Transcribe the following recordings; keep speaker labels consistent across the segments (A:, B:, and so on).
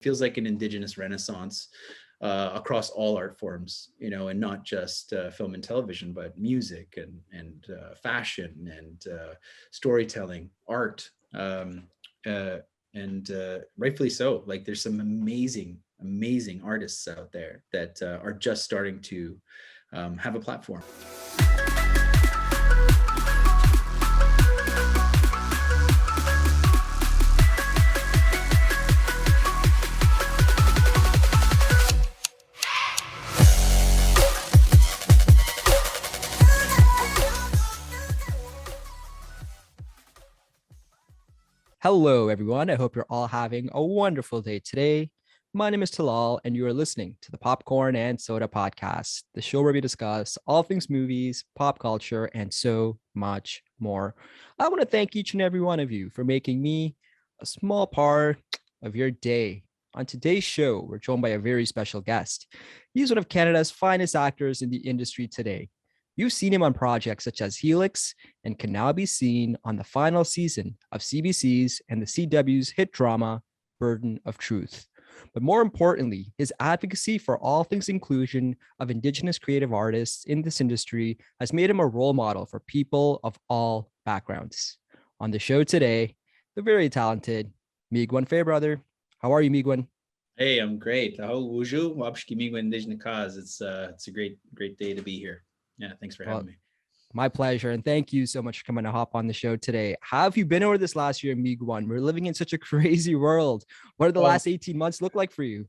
A: feels like an Indigenous renaissance across all art forms, and not just film and television, but music and fashion and storytelling, art, and rightfully so. Like there's some amazing artists out there that are just starting to have a platform.
B: Hello, everyone. I hope you're all having a wonderful day today. My name is Talal, and you are listening to the Popcorn and Soda Podcast, the show where we discuss all things movies, pop culture, and so much more. I want to thank each and every one of you for making me a small part of your day. On today's show, we're joined by a very special guest. He's one of Canada's finest actors in the industry today. You've seen him on projects such as Helix and can now be seen on the final season of CBC's and the CW's hit drama, Burden of Truth. But more importantly, his advocacy for all things inclusion of Indigenous creative artists in this industry has made him a role model for people of all backgrounds. On the show today, the very talented Meegwun Fairbrother. How are you, Meegwun?
A: Hey, I'm great. It's a great day to be here. Yeah, thanks for having me.
B: My pleasure. And thank you so much for coming to hop on the show today. How have you been over this last year, Meegwun? We're living in such a crazy world. What did the last 18 months look like for you?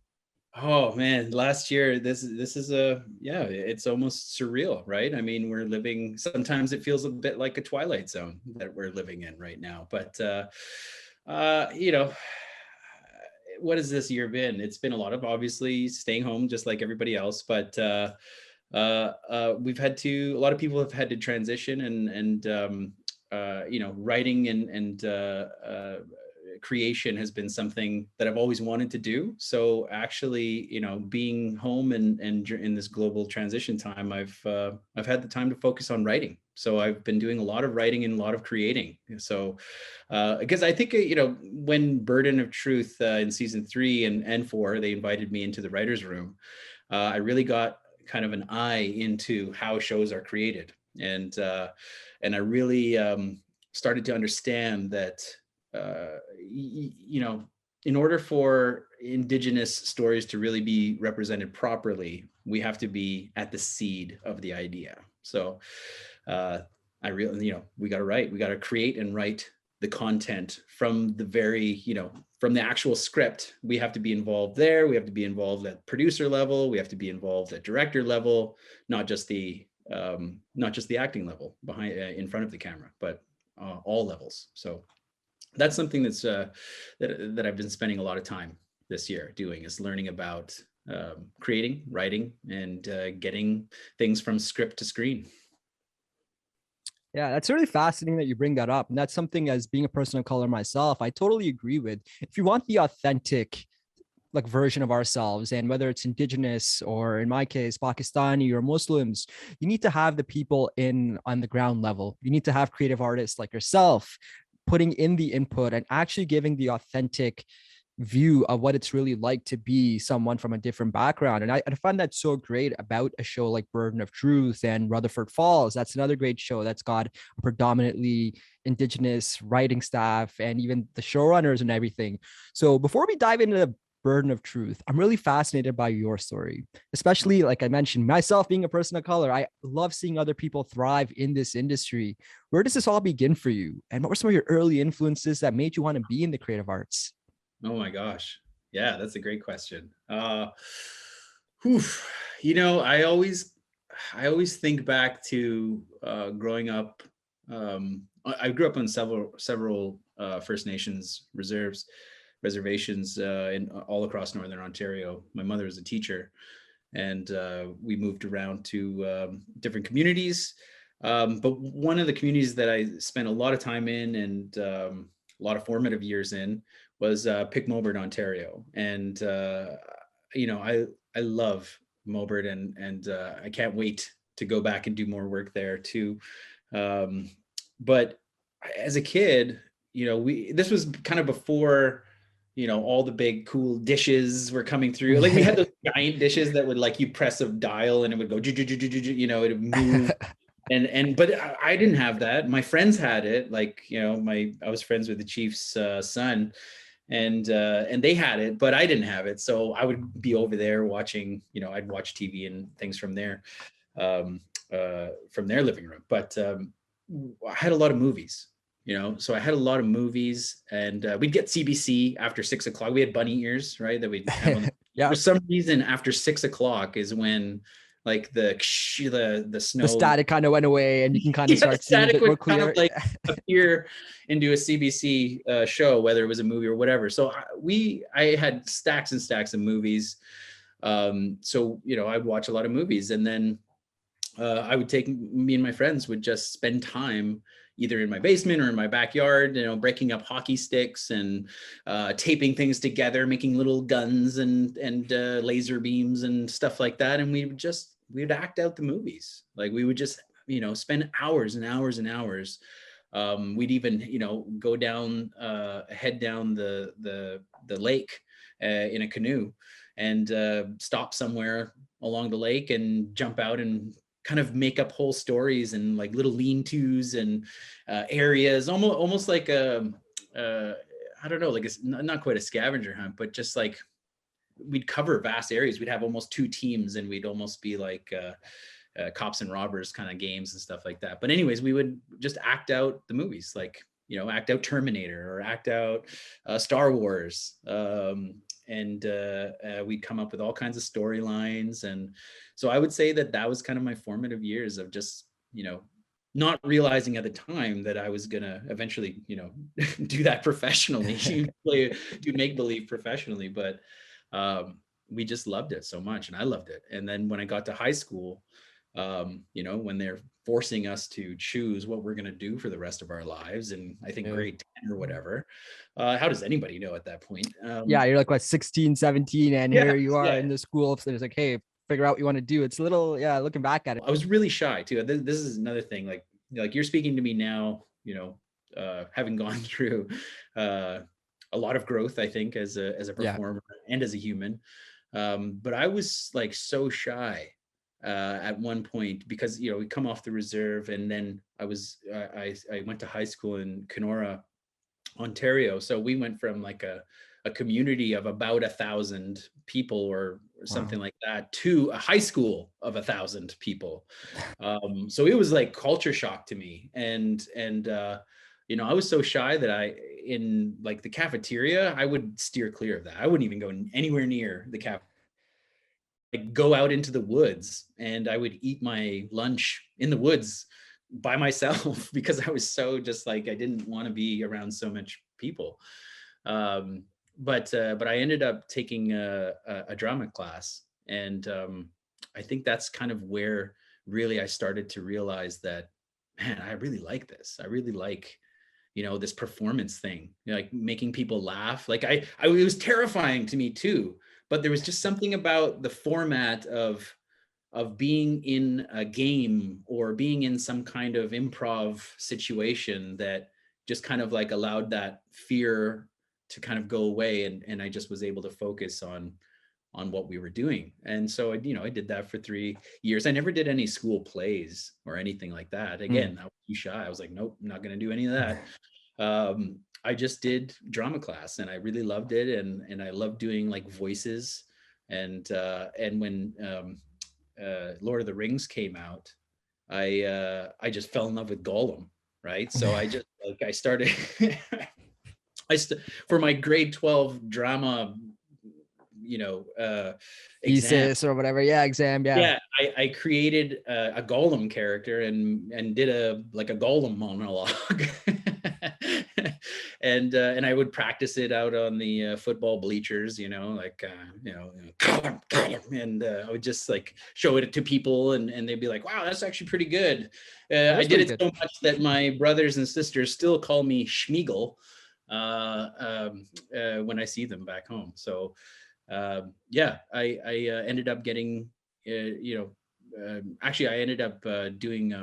A: Oh man, last year, this is it's almost surreal, right? I mean, we're living, sometimes it feels a bit like a twilight zone that we're living in right now. But what has this year been? It's been a lot of obviously staying home just like everybody else, but a lot of people have had to transition and writing and creation has been something that I've always wanted to do. So actually, being home and in this global transition time, I've had the time to focus on writing. So I've been doing a lot of writing and a lot of creating. So because I think, when Burden of Truth in season 3 and 4, they invited me into the writer's room. I really got kind of an eye into how shows are created. And I really started to understand that, in order for Indigenous stories to really be represented properly, we have to be at the seed of the idea. So we got to create and write the content from the very, from the actual script. We have to be involved there. We have to be involved at producer level. We have to be involved at director level, not just the acting level behind, in front of the camera, but all levels. So that's something that's that I've been spending a lot of time this year doing, is learning about creating, writing, and getting things from script to screen.
B: Yeah, that's really fascinating that you bring that up. And that's something, as being a person of color myself, I totally agree with. If you want the authentic version of ourselves, and whether it's Indigenous or, in my case, Pakistani or Muslims, you need to have the people on the ground level. You need to have creative artists like yourself putting in the input and actually giving the authentic view of what it's really like to be someone from a different background. And I find that so great about a show like Burden of Truth and Rutherford Falls. That's another great show that's got a predominantly Indigenous writing staff and even the showrunners and everything. So before we dive into the Burden of Truth, I'm really fascinated by your story, especially, like I mentioned, myself being a person of color. I love seeing other people thrive in this industry. Where does this all begin for you? And what were some of your early influences that made you want to be in the creative arts?
A: Oh my gosh. Yeah, that's a great question. I always think back to growing up. I grew up on several First Nations reservations in all across Northern Ontario. My mother was a teacher, and we moved around to different communities. But one of the communities that I spent a lot of time in and a lot of formative years in was Pic Mobert, Ontario. And, I love Mobert and I can't wait to go back and do more work there too. But as a kid, this was kind of before all the big cool dishes were coming through. Like we had those giant dishes that would like you press a dial and it would go, it would move. But I didn't have that. My friends had it. Like, I was friends with the chief's son, and they had it, but I didn't have it. So I would be over there watching, I'd watch TV and things from there, from their living room. But I had a lot of movies. So I had a lot of movies, and we'd get CBC after 6 o'clock. We had bunny ears, right? That we'd have on.
B: Yeah.
A: For some reason, after 6 o'clock is when like the snow,
B: The static kind of went away, and you can kind of start seeing a bit more clear.
A: Kind of like appear into a CBC show, whether it was a movie or whatever. So I had stacks and stacks of movies. So I'd watch a lot of movies, and then I would me and my friends would just spend time either in my basement or in my backyard, breaking up hockey sticks and taping things together, making little guns and laser beams and stuff like that. And we'd act out the movies. Like we would just, spend hours and hours and hours. We'd even, go down, head down the lake in a canoe and stop somewhere along the lake and jump out and kind of make up whole stories and like little lean-tos and areas, almost like I don't know, like it's not quite a scavenger hunt, but just like we'd cover vast areas. We'd have almost two teams, and we'd almost be like cops and robbers kind of games and stuff like that. But anyways, we would just act out the movies, like act out Terminator or act out Star Wars. And we'd come up with all kinds of storylines. And so I would say that was kind of my formative years of just, not realizing at the time that I was going to eventually, do that professionally, do make-believe professionally. But we just loved it so much, and I loved it. And then when I got to high school, when they're forcing us to choose what we're going to do for the rest of our lives, and I think grade 10 or whatever, how does anybody know at that point?
B: Yeah, you're like what, 16, 17, and here you are in the school. So it's like, hey, figure out what you want to do. It's a little, looking back at it.
A: I was really shy too. This is another thing, like you're speaking to me now, having gone through a lot of growth, I think, as a performer and as a human. But I was like so shy at one point because we come off the reserve, and then I went to high school in Kenora, Ontario. So we went from like a community of about 1,000 people or something like that to a high school of 1,000 people. So it was like culture shock to me, and I was so shy that in like the cafeteria, I would steer clear of that. I wouldn't even go anywhere near the cafeteria. I'd go out into the woods, and I would eat my lunch in the woods by myself because I was so just like, I didn't want to be around so much people. But I ended up taking a drama class, and I think that's kind of where really I started to realize that, man, I really like this. I really like, this performance thing, like making people laugh. Like it was terrifying to me too, but there was just something about the format of being in a game or being in some kind of improv situation that just kind of like allowed that fear to kind of go away, and I just was able to focus on what we were doing. And so I did that for 3 years. I never did any school plays or anything like that. Again, I was too shy. I was like, nope, I'm not going to do any of that. I just did drama class, and I really loved it, and I loved doing like voices. And when Lord of the Rings came out, I just fell in love with Gollum, right? So I just like I started for my grade 12 drama,
B: thesis or whatever, exam,
A: I created a Gollum character and did a Gollum monologue. And I would practice it out on the football bleachers, and I would just like show it to people, and they'd be like, wow, that's actually pretty good. I did it so much that my brothers and sisters still call me Schmeagol when I see them back home. So I ended up getting, actually I ended up doing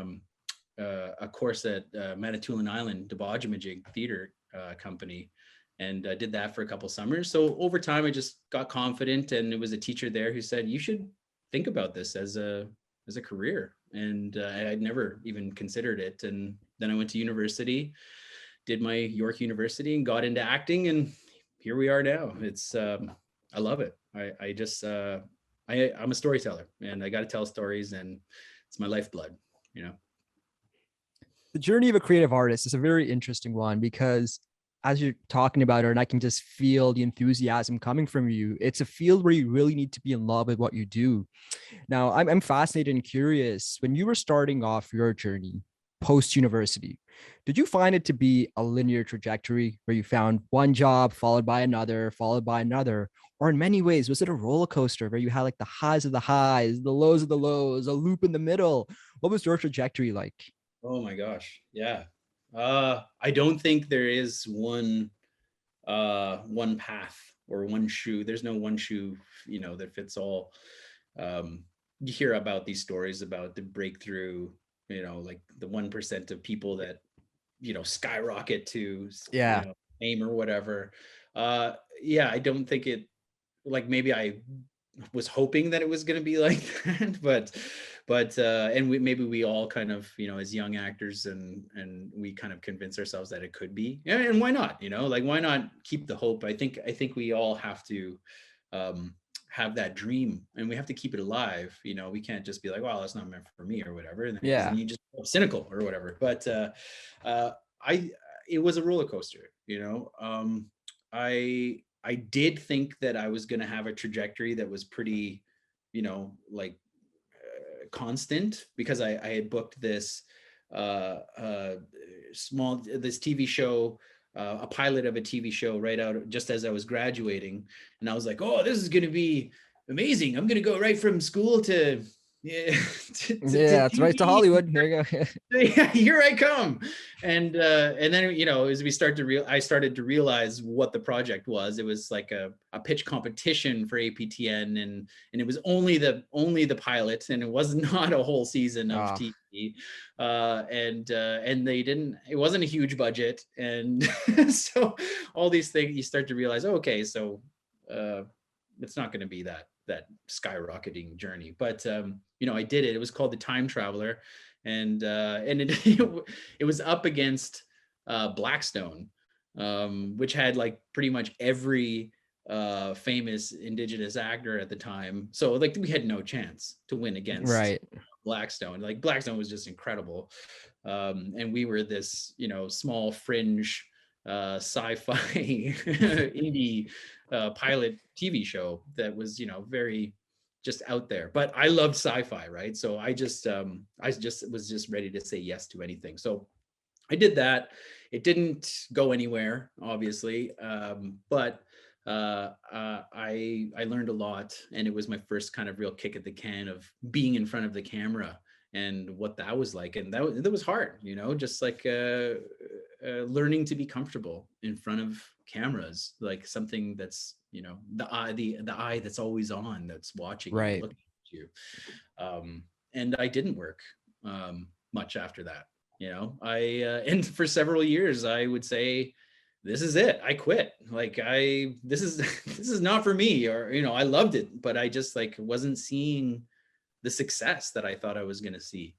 A: a course at Manitoulin Island Debauchimajig Theater Company, and did that for a couple summers. So over time, I just got confident, and it was a teacher there who said, you should think about this as a career. And I'd never even considered it. And then I went to university, did my York University, and got into acting, and here we are now. It's I love it. I just I'm a storyteller, and I got to tell stories, and it's my lifeblood, you know.
B: The journey of a creative artist is a very interesting one because as you're talking about it, and I can just feel the enthusiasm coming from you, it's a field where you really need to be in love with what you do. Now, I'm fascinated and curious. When you were starting off your journey post university, did you find it to be a linear trajectory where you found one job followed by another, followed by another? Or in many ways, was it a roller coaster where you had like the highs of the highs, the lows of the lows, a loop in the middle? What was your trajectory like?
A: Oh my gosh, yeah. I don't think there is one path or one shoe. There's no one shoe, that fits all. You hear about these stories about the breakthrough, like the 1% of people that skyrocket to
B: Yeah.
A: fame or whatever. Yeah, I don't think it, like, maybe I was hoping that it was going to be like that, but and maybe we all kind of, as young actors, and we kind of convince ourselves that it could be. Yeah, and why not? Like, why not keep the hope? I think we all have to have that dream, and we have to keep it alive. We can't just be like, well, that's not meant for me or whatever, because then
B: Yeah.
A: you just cynical or whatever. But I it was a roller coaster. I did think that I was going to have a trajectory that was pretty, like, constant, because I had booked this this TV show, a pilot of a TV show right out just as I was graduating, and I was like, oh, this is going to be amazing. I'm going to go right from school to yeah to
B: Yeah, it's right to
A: TV.
B: Hollywood. There you go.
A: Yeah, here I come. And then, as I started to realize what the project was. It was like a pitch competition for APTN, and it was only the pilot, and it was not a whole season of
B: Ah,
A: TV. And they didn't, it wasn't a huge budget. And so all these things, you start to realize, oh, okay, so it's not going to be that skyrocketing journey. But I did it. It was called The Time Traveler, and it was up against Blackstone, which had like pretty much every famous Indigenous actor at the time. So like we had no chance to win against
B: right.
A: Blackstone. Like Blackstone was just incredible, and we were this small fringe sci-fi indie pilot TV show that was very just out there. But I loved sci-fi, right? So I just was just ready to say yes to anything. So I did that. It didn't go anywhere, obviously, but I learned a lot, and it was my first kind of real kick at the can of being in front of the camera and what that was like. And that was hard, just like learning to be comfortable in front of cameras, like something that's the eye that's always on, that's watching you,
B: Right.
A: looking at you. And I didn't work much after that. I and for several years I would say, this is it, I quit. Like, this is this is not for me. Or I loved it, but I just like wasn't seeing the success that I thought I was going to see.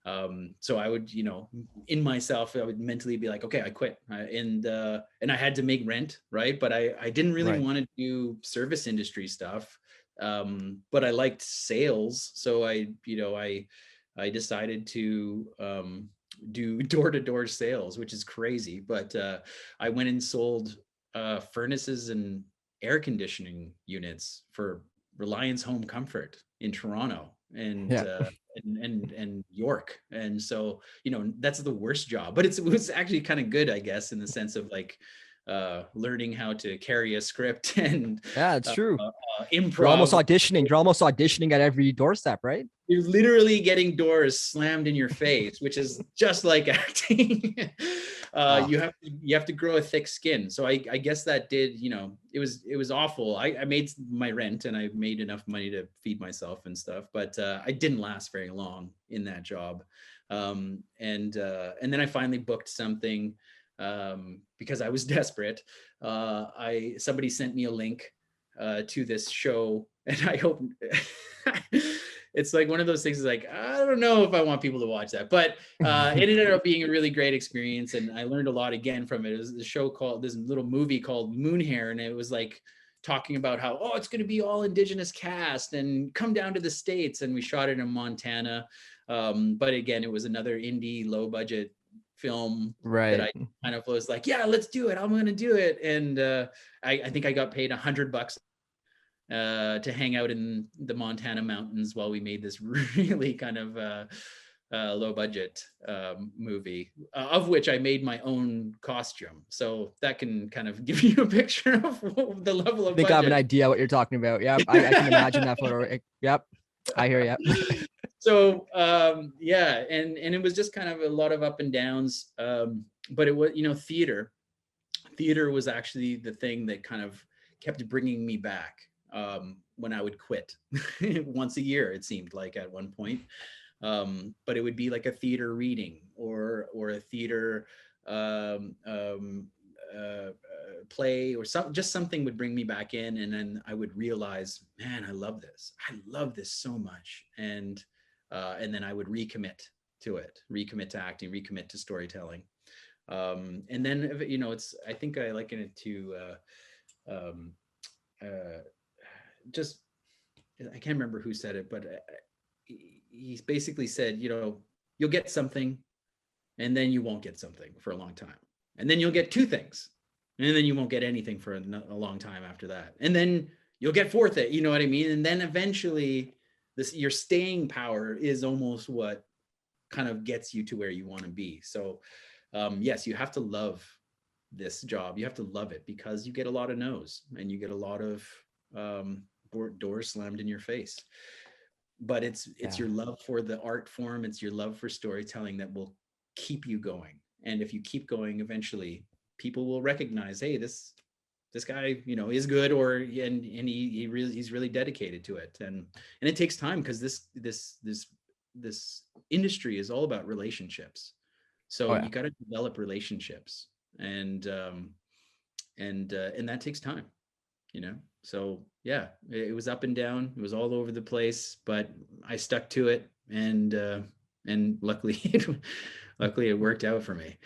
A: So I would, in myself, I would mentally be like, okay, I quit. And I had to make rent, right? But I didn't really
B: Right.
A: want to do service industry stuff. But I liked sales. So I decided to do door-to-door sales, which is crazy. But I went and sold furnaces and air conditioning units for Reliance Home Comfort in Toronto, and
B: Yeah.
A: and York. And so that's the worst job, but it was actually kind of good, I guess, in the sense of like learning how to carry a script and
B: Yeah, it's true. You're almost
A: improv.
B: auditioning. You're almost auditioning at every doorstep, right?
A: You're literally getting doors slammed in your face, which is just like acting.
B: Ah,
A: You have to grow a thick skin. So I guess that did, it was awful. I made my rent, and I made enough money to feed myself and stuff, but I didn't last very long in that job. And then I finally booked something because I was desperate. Somebody sent me a link to this show, and I hope it's like one of those things is like, I don't know if I want people to watch that, but it ended up being a really great experience, and I learned a lot again from it. It was the show called, this little movie called Moonhair, and it was like talking about how, oh, it's going to be all Indigenous cast and come down to the States, and we shot it in Montana. But again, it was another indie, low budget film that
B: Right.
A: I kind of was like, yeah, let's do it. I'm going to do it. And I think I got paid $100 to hang out in the Montana mountains while we made this really kind of low budget movie, of which I made my own costume. So that can kind of give you a picture of the level of
B: I think
A: budget.
B: I have an idea what you're talking about. Yeah, I can imagine that photo. Yep, I hear you.
A: So yeah, and it was just kind of a lot of up and downs. But it was, theater was actually the thing that kind of kept bringing me back when I would quit once a year, it seemed like at one point. But it would be like a theater reading or a theater play, or just something would bring me back in, and then I would realize, man, I love this so much, and then I would recommit to acting, recommit to storytelling, and then I think I liken it to just, I can't remember who said it, but he basically said, you'll get something, and then you won't get something for a long time, and then you'll get two things, and then you won't get anything for a long time after that, and then you'll get fourth it, you know what I mean? And then eventually your staying power is almost what kind of gets you to where you want to be. So yes, you have to love this job. You have to love it, because you get a lot of no's, and you get a lot of doors slammed in your face. But it's your love for the art form, it's your love for storytelling that will keep you going. And if you keep going, eventually people will recognize, hey, this guy, is good, or he's really dedicated to it. And it takes time, because this industry is all about relationships. So you got to develop relationships, and that takes time, So yeah, it was up and down. It was all over the place, but I stuck to it, and luckily it worked out for me.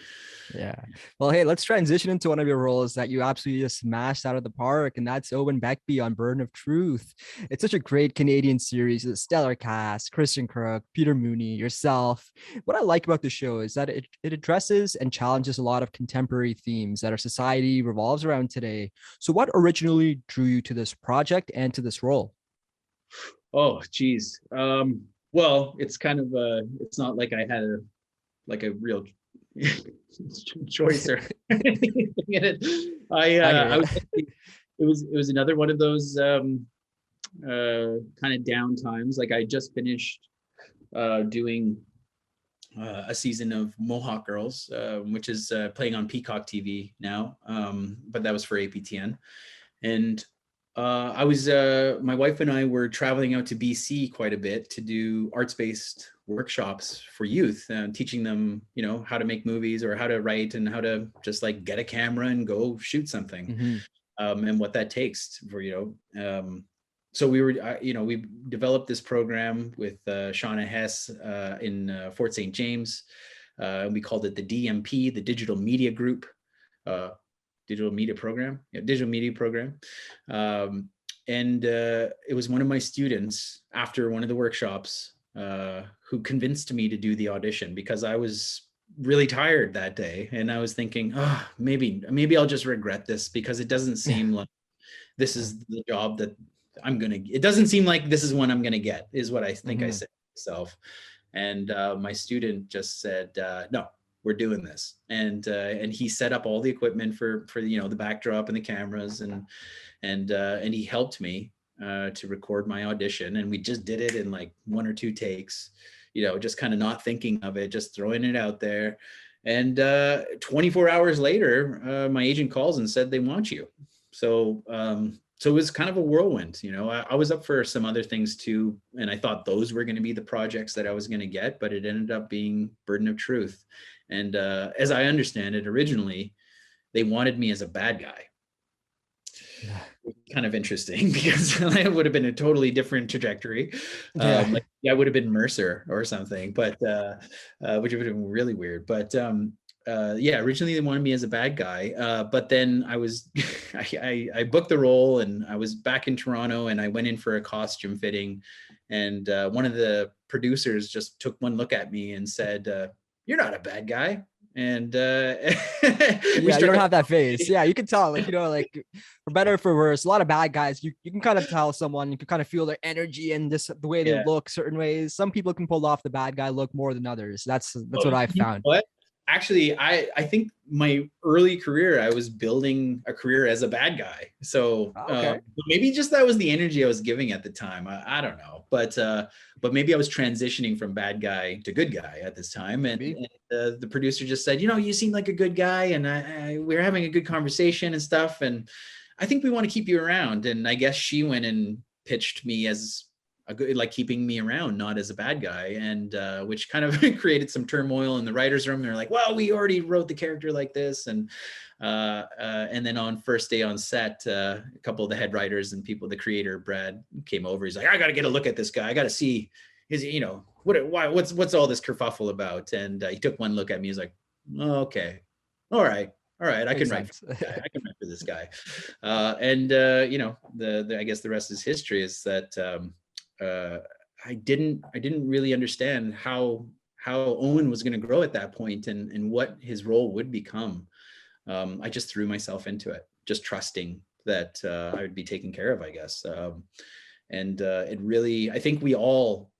B: Yeah. Well, hey, let's transition into one of your roles that you absolutely just smashed out of the park, and that's Owen Beckbie on Burden of Truth. It's such a great Canadian series with a stellar cast, Christian Crook, Peter Mooney, yourself. What I like about the show is that it addresses and challenges a lot of contemporary themes that our society revolves around today. So what originally drew you to this project and to this role?
A: Oh, geez. Well, it's kind of it's not like I had a real choice or anything in it. I was, it was another one of those kind of down times. Like I just finished doing a season of Mohawk Girls, which is playing on Peacock TV now, but that was for APTN. And my wife and I were traveling out to BC quite a bit to do arts-based workshops for youth, teaching them, how to make movies or how to write and how to just like get a camera and go shoot something, and what that takes for, so we were, we developed this program with Shauna Hess in Fort St. James. And we called it the DMP, the Digital Media Group. Digital media program. And it was one of my students after one of the workshops who convinced me to do the audition, because I was really tired that day. And I was thinking, oh, maybe I'll just regret this, because it doesn't seem like this is the job that it doesn't seem like this is one I'm going to get, is what I think I said to myself. And my student just said, no, we're doing this. And he set up all the equipment for the backdrop and the cameras, and he helped me to record my audition. And we just did it in like 1 or 2 takes, just kind of not thinking of it, just throwing it out there. And 24 hours later, my agent calls and said they want you. So so it was kind of a whirlwind, you know. I was up for some other things too, and I thought those were going to be the projects that I was going to get, but it ended up being Burden of Truth. And as I understand it, originally they wanted me as a bad guy.
B: Yeah.
A: Kind of interesting because it would have been a totally different trajectory.
B: Yeah.
A: Like I would have been Mercer or something, but which would have been really weird. But yeah, originally they wanted me as a bad guy, but then I was I booked the role and I was back in Toronto and I went in for a costume fitting, and one of the producers just took one look at me and said, "You're not a bad guy." And we
B: Yeah, you
A: struck
B: don't
A: up.
B: have that face. Yeah, you can tell, like, like for better or for worse, a lot of bad guys, you can kind of tell someone, you can kind of feel their energy and just the way they
A: Yeah.
B: look certain ways. Some people can pull off the bad guy look more than others. That's
A: Well,
B: what I've
A: you know
B: found.
A: what? Actually, I think my early career, I was building a career as a bad guy. So
B: Okay.
A: maybe just that was the energy I was giving at the time. I don't know, but maybe I was transitioning from bad guy to good guy at this time.
B: Maybe.
A: And the producer just said, you know, you seem like a good guy, and we're having a good conversation and stuff, and I think we want to keep you around. And I guess she went and pitched me as a good, like keeping me around, not as a bad guy, and which kind of created some turmoil in the writers' room. They're like, "Well, we already wrote the character like this," and then on first day on set, a couple of the head writers and people, the creator Brad came over. He's like, "I got to get a look at this guy. I got to see, is you know what's all this kerfuffle about?" And he took one look at me. He's like, oh, "Okay, all right, I
B: Makes
A: can write for
B: sense.
A: this guy. I can write for this guy." And you know, the I guess the rest is history. Is that I didn't really understand how Owen was going to grow at that point, and what his role would become. I just threw myself into it, just trusting that I would be taken care of, I guess. And it really, I think we all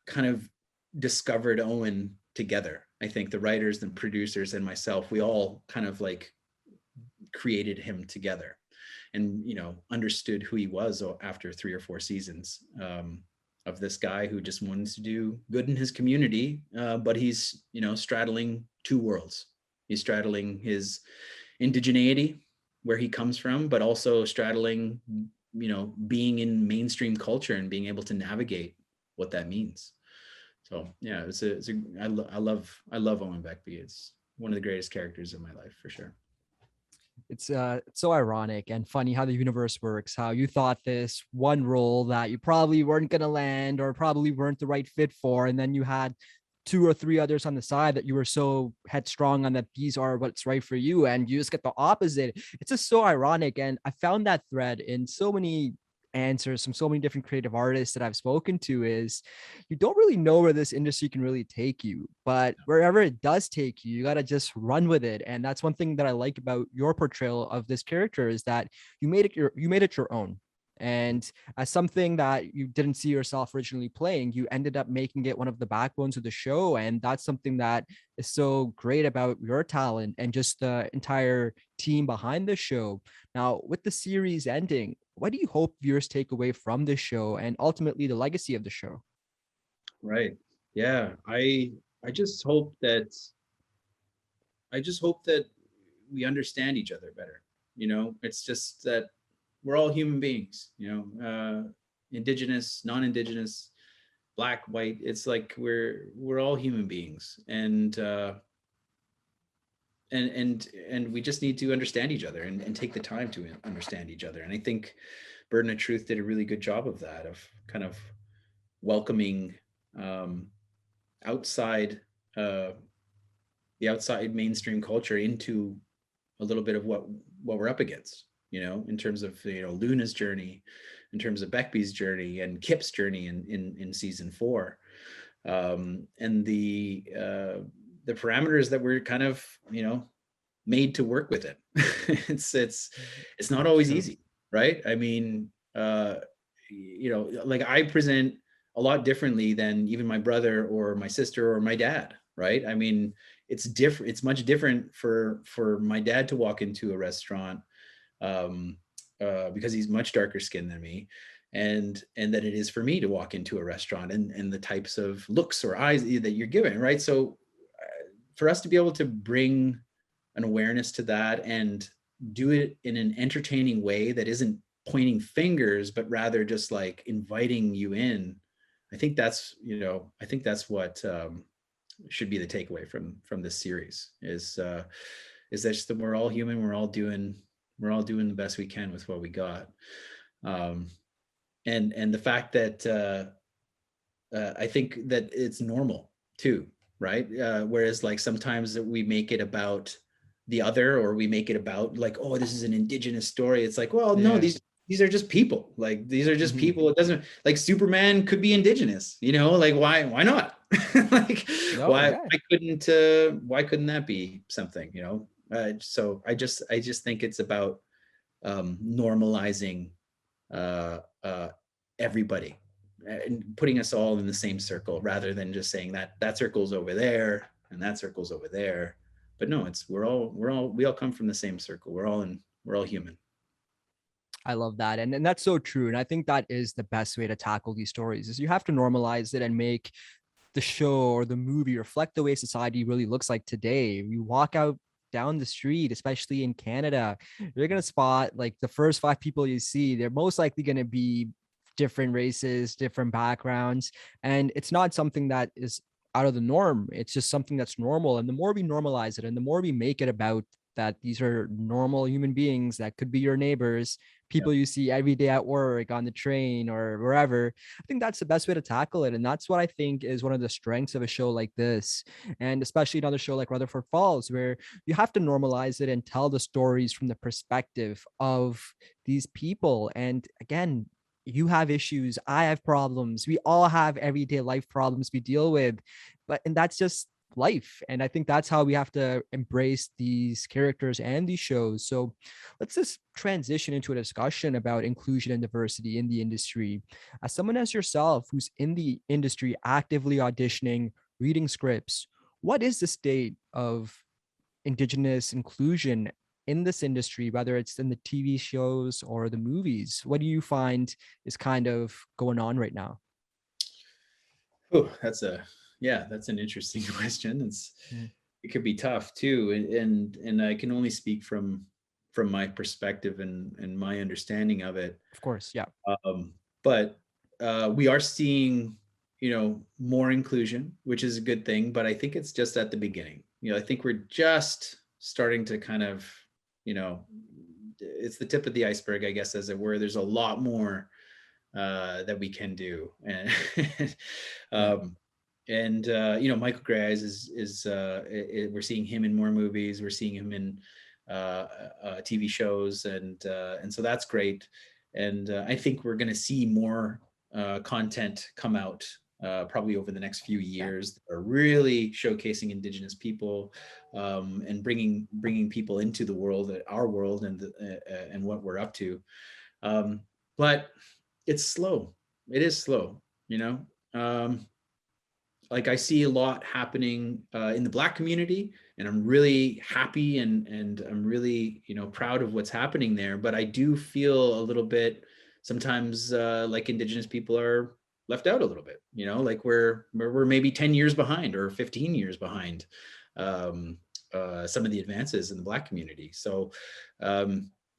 A: kind of discovered Owen together. I think the writers, the producers, and myself, we all kind of like created him together, and you know, understood who he was after 3 or 4 seasons, of this guy who just wanted to do good in his community, but he's, you know, straddling two worlds. He's straddling his indigeneity, where he comes from, but also straddling, you know, being in mainstream culture and being able to navigate what that means. So yeah, I love Owen Beckbie. It's one of the greatest characters in my life for sure.
B: It's so ironic and funny how the universe works, how you thought this one role that you probably weren't going to land or probably weren't the right fit for, and then you had two or three others on the side that you were so headstrong on that these are what's right for you, and you just get the opposite. It's just so ironic, and I found that thread in so many answers from so many different creative artists that I've spoken to. Is you don't really know where this industry can really take you, but wherever it does take you, you got to just run with it. And that's one thing that I like about your portrayal of this character, is that you made it your own. And as something that you didn't see yourself originally playing, you ended up making it one of the backbones of the show. And that's something that is so great about your talent and just the entire team behind the show. Now, with the series ending, what do you hope viewers take away from this show and ultimately the legacy of the show?
A: Right. Yeah. I just hope that we understand each other better. You know, it's just that we're all human beings, you know, indigenous, non-indigenous, black, white. It's like we're all human beings, and we just need to understand each other, and take the time to understand each other. And I think Burden of Truth did a really good job of that, of kind of welcoming um, outside uh, the outside mainstream culture into a little bit of what we're up against, you know, in terms of, you know, Luna's journey, in terms of Beckbie's journey, and Kip's journey in season 4, and the parameters that we're kind of, you know, made to work with it. It's not always
B: True.
A: easy, right? I mean, you know, like I present a lot differently than even my brother or my sister or my dad, right? I mean, it's different. It's much different for my dad to walk into a restaurant, um, because he's much darker skinned than me, and that it is for me to walk into a restaurant, and the types of looks or eyes that you're given, right? So for us to be able to bring an awareness to that and do it in an entertaining way that isn't pointing fingers, but rather just like inviting you in. I think that's, I think that's what should be the takeaway from this series is that just that we're all human. We're all doing the best we can with what we got. Um, and the fact that I think that it's normal too, right? Whereas like sometimes we make it about the other, or we make it about like, oh, this is an Indigenous story. It's like, well, no,
B: Yeah.
A: these are just people. Like these are just
B: Mhm.
A: people. It doesn't, like, Superman could be Indigenous, like why not? Like
B: No, yeah.
A: why couldn't that be something, so I just think it's about normalizing uh, uh, everybody and putting us all in the same circle, rather than just saying that that circle's over there and that circle's over there. But no, it's we all come from the same circle. We're all human.
B: I love that. And that's so true. And I think that is the best way to tackle these stories is you have to normalize it and make the show or the movie reflect the way society really looks like today. You walk out down the street, especially in Canada, you're going to spot like the first 5 people you see, they're most likely going to be different races, different backgrounds. And it's not something that is out of the norm. It's just something that's normal. And the more we normalize it and the more we make it about that these are normal human beings that could be your neighbors,
A: Yeah.
B: people you see every day at work, on the train, or wherever. I think that's the best way to tackle it. And that's what I think is one of the strengths of a show like this. And especially another show like Rutherford Falls, where you have to normalize it and tell the stories from the perspective of these people. And again, you have issues, I have problems, we all have everyday life problems we deal with, and that's just life. And I think that's how we have to embrace these characters and these shows. So let's just transition into a discussion about inclusion and diversity in the industry. As someone as yourself who's in the industry actively auditioning, reading scripts, what is the state of Indigenous inclusion in this industry, whether it's in the TV shows or the movies? What do you find is kind of going on right now?
A: Oh, that's an interesting question.
B: Mm.
A: It could be tough too, and I can only speak from my perspective and my understanding of it.
B: Of course, yeah.
A: But we are seeing, more inclusion, which is a good thing. But I think it's just at the beginning. I think we're just starting to kind of, it's the tip of the iceberg, I guess, as it were. There's a lot more that we can do, and
B: Yeah.
A: Michael Gray we're seeing him in more movies. We're seeing him in TV shows, and so that's great. And I think we're going to see more content come out probably over the next few
B: Yeah.
A: years that are really showcasing Indigenous people, and bringing people into the world, our world, and what we're up to. But it's slow. It is slow, like I see a lot happening in the Black community, and I'm really happy and I'm really proud of what's happening there. But I do feel a little bit sometimes like Indigenous people are left out a little bit. Like we're maybe 10 years behind or 15 years behind some of the advances in the Black community. So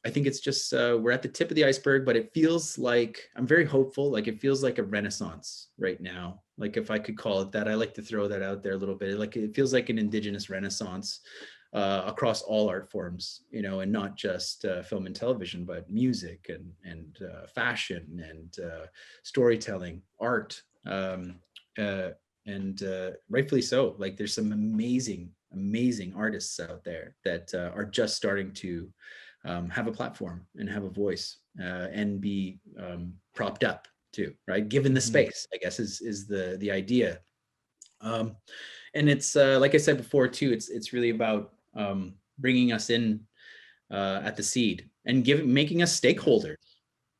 A: I think it's just we're at the tip of the iceberg, but it feels like I'm very hopeful. Like it feels like a renaissance right now. Like if I could call it that, I like to throw that out there a little bit. Like it feels like an Indigenous renaissance across all art forms, and not just film and television, but music and fashion and storytelling, art, and rightfully so. Like there's some amazing artists out there that are just starting to have a platform and have a voice and be propped up too, right? Given the
B: Mhm.
A: space, I guess is the idea. And it's like I said before too. It's really about bringing us in at the seed and making us stakeholders.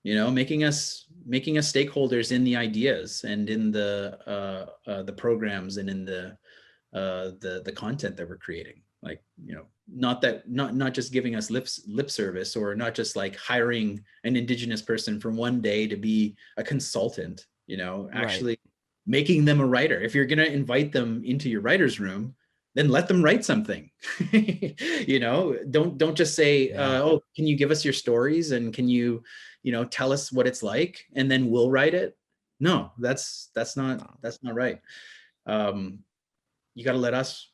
A: Making us stakeholders in the ideas and in the programs and in the content that we're creating. Like, not just giving us lip service, or not just like hiring an Indigenous person from one day to be a consultant,
B: Right.
A: actually making them a writer. If you're going to invite them into your writer's room, then let them write something. Don't just say,
B: Yeah.
A: oh, can you give us your stories, and can you tell us what it's like and then we'll write it. No, that's not right. You got to let us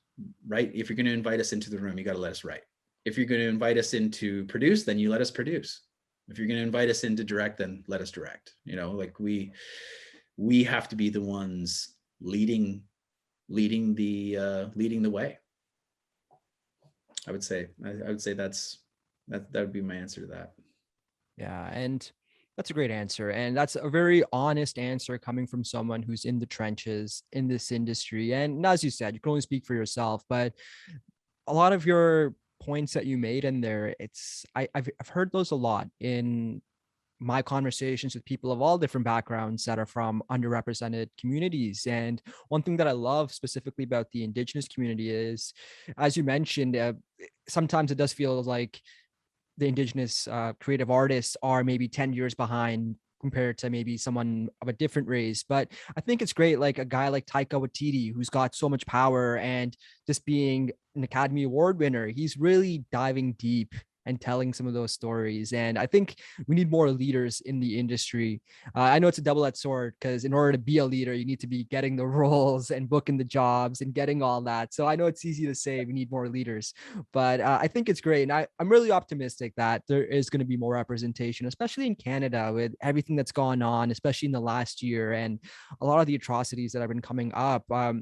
A: write. If you're going to invite us into the room, you got to let us write. If you're going to invite us in to produce, then you let us produce. If you're going to invite us in to direct, then let us direct. Like we have to be the ones leading the way. I would say that would be my answer to that.
B: Yeah, and that's a great answer. And that's a very honest answer coming from someone who's in the trenches in this industry. And as you said, you can only speak for yourself, but a lot of your points that you made in there, I've heard those a lot in my conversations with people of all different backgrounds that are from underrepresented communities. And one thing that I love specifically about the Indigenous community is, as you mentioned, sometimes it does feel like the Indigenous creative artists are maybe 10 years behind compared to maybe someone of a different race. But I think it's great, like a guy like Taika Waititi, who's got so much power and just being an Academy Award winner, he's really diving deep and telling some of those stories. And I think we need more leaders in the industry. I know it's a double-edged sword because in order to be a leader, you need to be getting the roles and booking the jobs and getting all that. So I know it's easy to say we need more leaders, but I think it's great. And I'm really optimistic that there is going to be more representation, especially in Canada with everything that's gone on, especially in the last year and a lot of the atrocities that have been coming up. I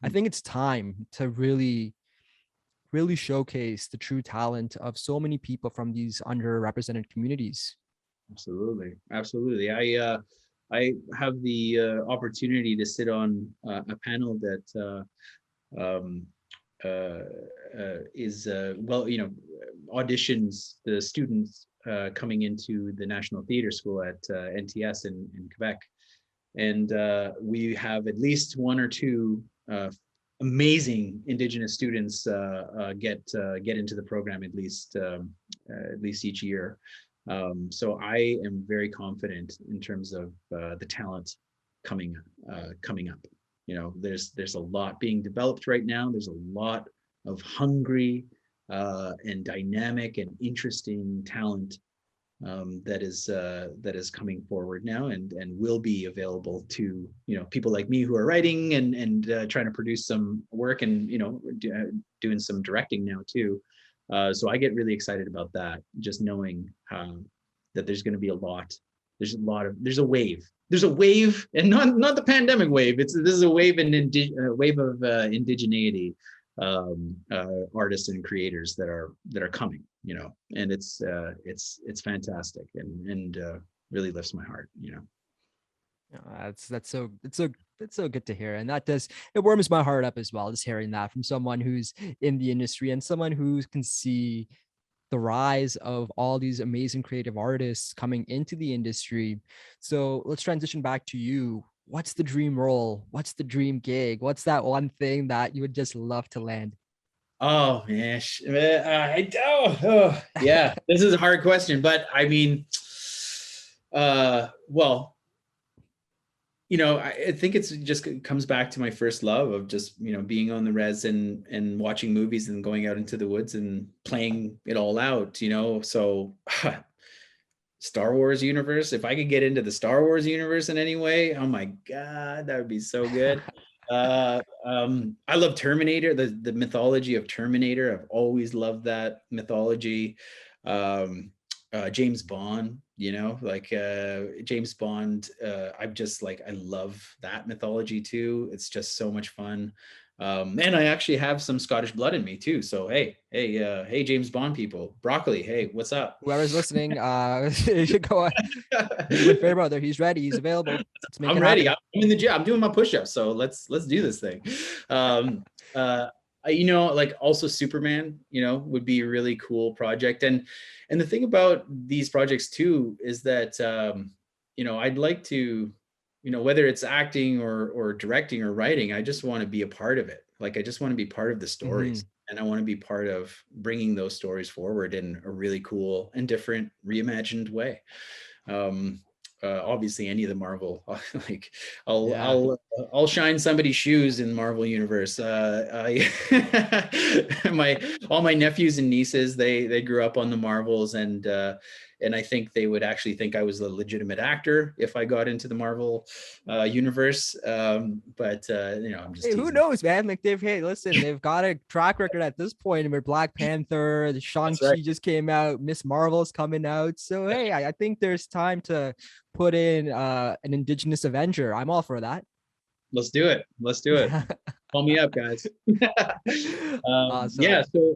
B: think it's time to really showcase the true talent of so many people from these underrepresented communities.
A: Absolutely. I have the opportunity to sit on a panel that is auditions the students coming into the National Theatre School at NTS in Quebec, and we have at least one or two amazing Indigenous students get into the program at least each year. So I am very confident in terms of the talent coming up. There's a lot being developed right now. There's a lot of hungry and dynamic and interesting talent that is coming forward now and will be available to people like me who are writing and trying to produce some work and doing some directing now too. So I get really excited about that, just knowing that there's going to be a lot. There's a wave. There's a wave, and not the pandemic wave. This is a wave of indigeneity artists and creators that are coming, and it's fantastic and really lifts my heart.
B: That's so good to hear, and it warms my heart up as well, just hearing that from someone who's in the industry and someone who can see the rise of all these amazing creative artists coming into the industry. So let's transition back to you. What's the dream role? What's the dream gig? What's that one thing that you would just love to land?
A: Oh man, yeah, this is a hard question, but I mean, well, I think it just comes back to my first love of just being on the res and watching movies and going out into the woods and playing it all out. So Star Wars universe. If I could get into the Star Wars universe in any way, oh my God, that would be so good. I love Terminator, the mythology of Terminator. I've always loved that mythology. James Bond, James Bond. I love that mythology too. It's just so much fun. And I actually have some Scottish blood in me too. So hey, James Bond people, broccoli. Hey, what's up?
B: Whoever's listening, you should go on. Meegwun Fairbrother, he's ready. He's available.
A: I'm ready. I'm in the gym. I'm doing my push-ups. So let's do this thing. Also Superman, would be a really cool project. And the thing about these projects too is that I'd like to, whether it's acting or directing or writing, I just want to be a part of it. Like I just want to be part of the stories. And I want to be part of bringing those stories forward in a really cool and different reimagined way. Obviously any of the Marvel, like I'll shine somebody's shoes in Marvel universe. All my nephews and nieces, they grew up on the Marvels, and and I think they would actually think I was a legitimate actor if I got into the Marvel universe. But I'm just
B: Hey, who
A: teasing.
B: knows, man? Like hey, listen, they've got a track record at this point with Black Panther, the
A: That's right.
B: Shang-Chi just came out, Miss Marvel's coming out. So hey, I think there's time to put in an Indigenous Avenger. I'm all for that.
A: Let's do it. Let's do it. Call me up, guys.
B: Awesome.
A: Yeah. So,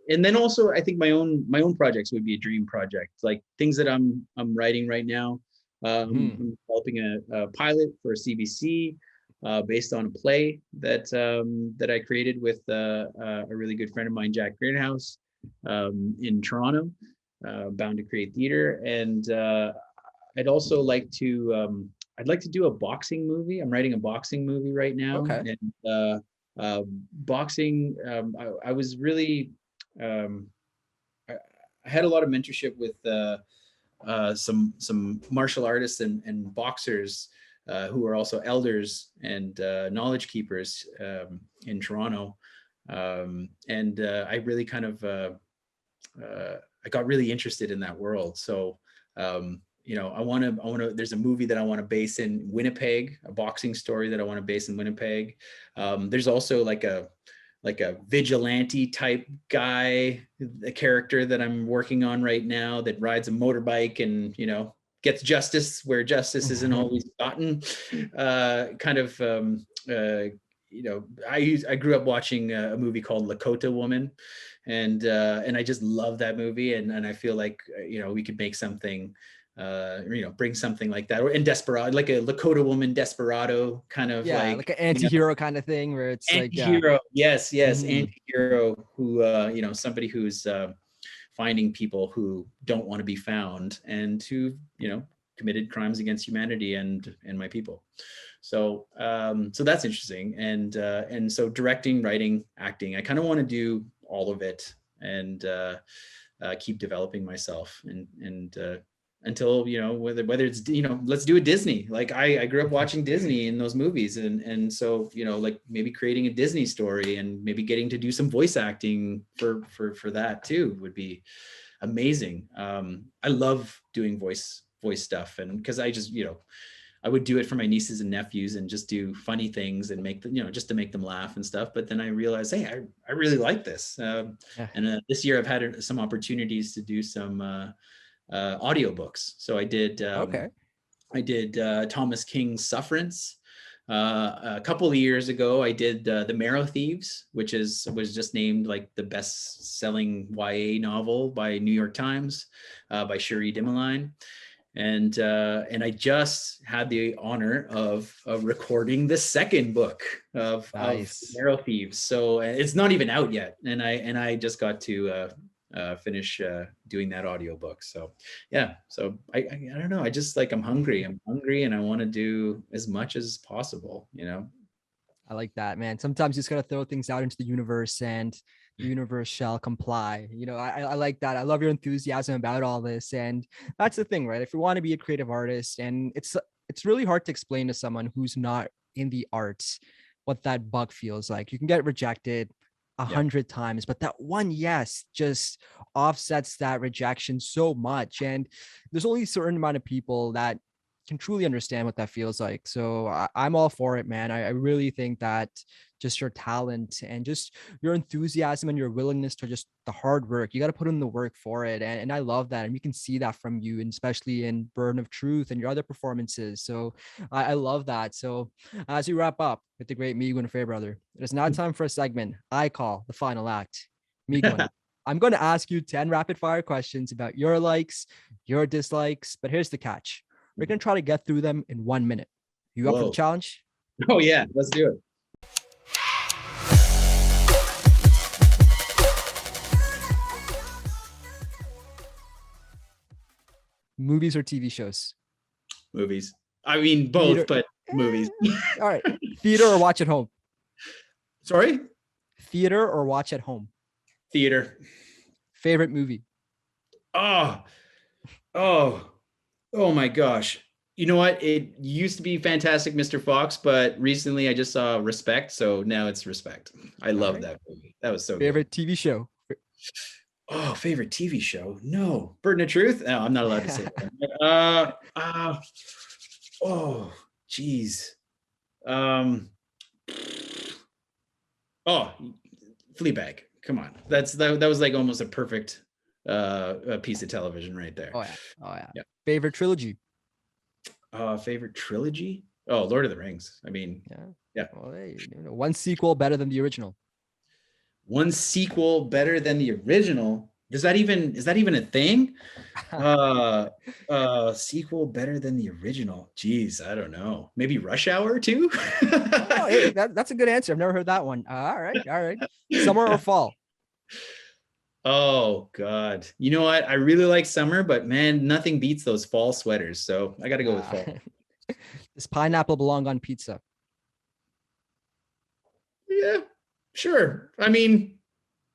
A: and then also, I think my own projects would be a dream project, like things that I'm writing right now.
B: Hmm.
A: I'm developing a pilot for CBC based on a play that I created with a really good friend of mine, Jack Greenhouse, in Toronto, Bound to Create Theater, and I'd also like to I'd like to do a boxing movie. I'm writing a boxing movie right now,
B: Okay.
A: and boxing. I was really I had a lot of mentorship with some martial artists and boxers who are also elders and knowledge keepers in Toronto, and I really kind of I got really interested in that world. So, there's a movie that I want to base in Winnipeg, a boxing story that I want to base in Winnipeg. There's also like a vigilante type guy, a character that I'm working on right now that rides a motorbike and, gets justice where justice isn't always gotten. Kind of, I grew up watching a movie called Lakota Woman, and I just love that movie, and I feel like we could make something, bring something like that, or in Desperado, like a Lakota Woman Desperado kind of
B: Yeah,
A: like
B: like an anti-hero kind of thing where it's like
A: anti-hero. Yes,
B: mhm.
A: anti-hero who somebody who's finding people who don't want to be found and who committed crimes against humanity and my people. So so that's interesting, and so directing, writing, acting, I kind of want to do all of it, and keep developing myself, and until whether it's let's do a Disney. Like I grew up watching Disney in those movies, and so like maybe creating a Disney story and maybe getting to do some voice acting for that too would be amazing. I love doing voice stuff, and because I just I would do it for my nieces and nephews and just do funny things and make them, just to make them laugh and stuff. But then I realized, hey, I really like this.
B: Yeah.
A: And this year I've had some opportunities to do some audiobooks. So
B: Okay.
A: I did Thomas King's Sufferance. A couple of years ago, I did The Marrow Thieves, which was just named like the best-selling YA novel by New York Times, by Cherie Dimaline. And I just had the honor of recording the second book of
B: Nice.
A: Marrow Thieves. So it's not even out yet, and I just got to finish doing that audiobook. So yeah, so I don't know. I just like I'm hungry, and I want to do as much as possible.
B: I like that, man. Sometimes you just gotta throw things out into the universe and the universe shall comply. I like that. I love your enthusiasm about all this. And that's the thing, right? If you want to be a creative artist, and it's really hard to explain to someone who's not in the arts what that bug feels like. You can get rejected a
A: Yeah.
B: 100 times, but that one yes just offsets that rejection so much. And there's only a certain amount of people that can truly understand what that feels like. So I'm all for it, man. I really think that just your talent and just your enthusiasm and your willingness to just the hard work, you got to put in the work for it. And I love that. And we can see that from you, and especially in Burden of Truth and your other performances. So I love that. So as we wrap up with the great Meegwun Fairbrother, it is now time for a segment I call the final act. Meegwun, I'm going to ask you 10 rapid fire questions about your likes, your dislikes, but here's the catch. We're going to try to get through them in 1 minute. You up for the
A: Whoa.
B: challenge?
A: Oh yeah, let's do it.
B: Movies or TV shows?
A: Movies. I mean both,
B: Theater.
A: but movies.
B: All right. Theater or watch at home?
A: Sorry?
B: Theater or watch at home?
A: Theater.
B: Favorite movie?
A: Oh, oh, oh my gosh. You know what? It used to be Fantastic Mr. Fox, but recently I just saw Respect, so now it's Respect. I
B: All
A: love
B: right.
A: that movie. That was so good.
B: Favorite TV show?
A: Oh, favorite TV show? No, Burden of Truth. No, I'm not allowed to say that. Oh, geez. Um, oh, Fleabag. Come on, that was like almost a perfect a piece of television right there.
B: Oh yeah. Oh yeah.
A: Yeah.
B: Favorite trilogy?
A: Favorite trilogy? Oh, Lord of the Rings. I mean,
B: Yeah.
A: yeah.
B: Well, hey, one sequel better than the original.
A: One sequel better than the original. Is that even a thing? Uh Sequel better than the original. Jeez, I don't know. Maybe Rush Hour too?
B: Oh, hey, that's a good answer. I've never heard that one. All right, all right. Summer or fall?
A: Oh God. You know what? I really like summer, but man, nothing beats those fall sweaters. So I gotta go with fall.
B: Does pineapple belong on pizza?
A: Yeah, sure. I mean,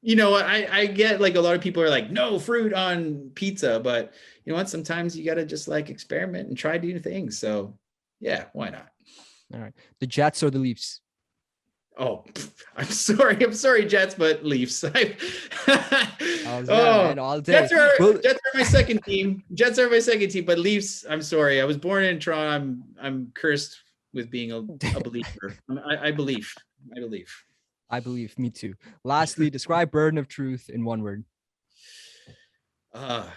A: I get like a lot of people are like, no fruit on pizza, but you know what? Sometimes you gotta just like experiment and try new things. So yeah, why not?
B: All right. The Jets or the Leafs?
A: Oh, I'm sorry, Jets, but Leafs.
B: Yeah,
A: Oh,
B: man, all day. Well,
A: Jets are my second team. Jets are my second team, but Leafs. I'm sorry. I was born in Toronto. I'm cursed with being a believer. I believe. I believe.
B: I believe, me too. Lastly, describe Burden of Truth in one word.
A: Uh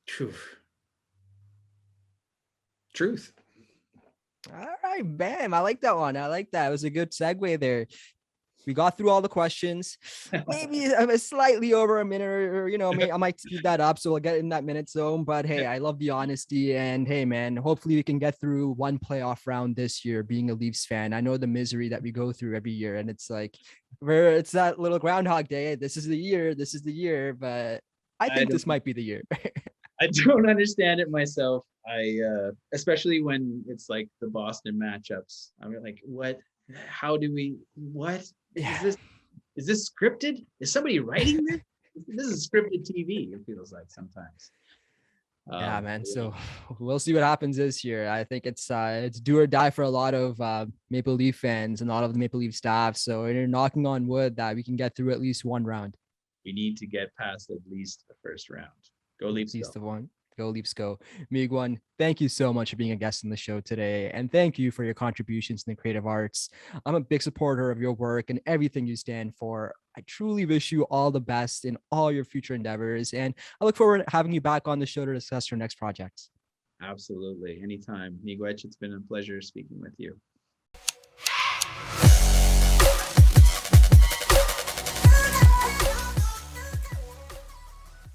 A: truth. Truth.
B: All right, bam. I like that one. I like that. It was a good segue there. We got through all the questions. Maybe I'm slightly over a minute, or I might speed that up so we'll get in that minute zone. But hey, I love the honesty, and hey, man, hopefully we can get through one playoff round this year. Being a Leafs fan, I know the misery that we go through every year, and it's like where it's that little Groundhog Day. This is the year. This is the year. But I
A: I
B: think
A: don't
B: this might be the year.
A: I don't understand it myself. I especially when it's like the Boston matchups. I'm like, what? How do we? What is
B: Yeah.
A: this? Is this scripted? Is somebody writing this? This is scripted TV. It feels like sometimes.
B: Yeah, man.
A: Yeah.
B: So we'll see what happens this year. I think it's do or die for a lot of Maple Leaf fans and a lot of the Maple Leaf staff. So you're knocking on wood that we can get through at least one round.
A: We need to get past at least the first round. Go
B: At
A: Leafs,
B: least
A: go!
B: the one. Go Leafs, go. Meegwun, thank you so much for being a guest on the show today. And thank you for your contributions in the creative arts. I'm a big supporter of your work and everything you stand for. I truly wish you all the best in all your future endeavors. And I look forward to having you back on the show to discuss your next projects.
A: Absolutely, anytime, Miigwech. It's been a pleasure speaking with you.